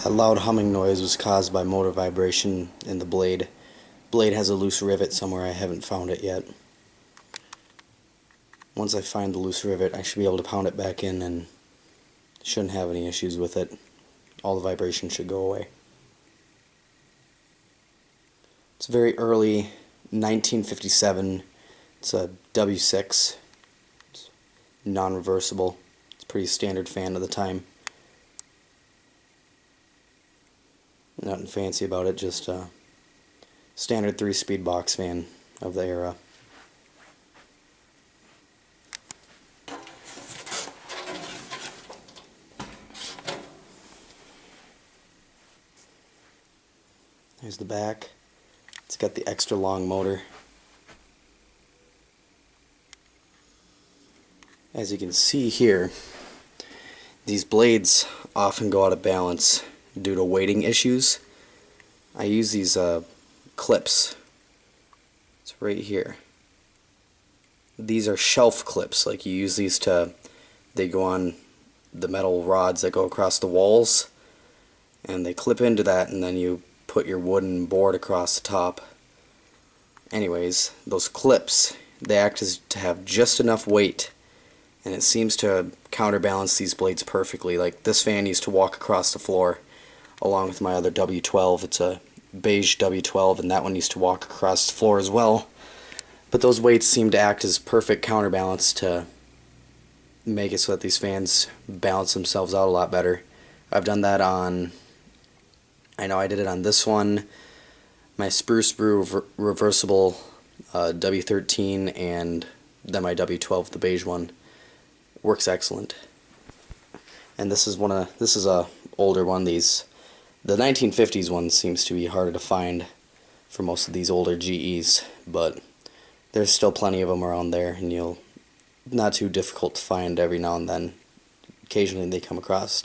That loud humming noise was caused by motor vibration in the blade. Blade has a loose rivet somewhere. I haven't found it yet. Once I find the loose rivet, I should be able to pound it back in and shouldn't have any issues with it. All the vibration should go away. It's very early 1957. It's a W-6. It's non-reversible. It's a pretty standard fan of the time. Nothing fancy about it, just a standard 3-speed box fan of the era. There's the back. It's got the extra long motor. As you can see here, these blades often go out of balance due to weighting issues. I use these clips. It's right here. These are shelf clips. Like, you use these they go on the metal rods that go across the walls, and they clip into that, and then you put your wooden board across the top. Anyways, those clips, they act as to have just enough weight, and it seems to counterbalance these blades perfectly. Like, this fan used to walk across the floor along with my other W12. It's a beige W12, and that one used to walk across the floor as well. But those weights seem to act as perfect counterbalance to make it so that these fans balance themselves out a lot better. I've done that on, I know I did it on this one, my Spruce Brew reversible W13, and then my W12, the beige one. Works excellent. And this is a older one. The 1950s one seems to be harder to find for most of these older GEs, but there's still plenty of them around there, and not too difficult to find every now and then. Occasionally they come across.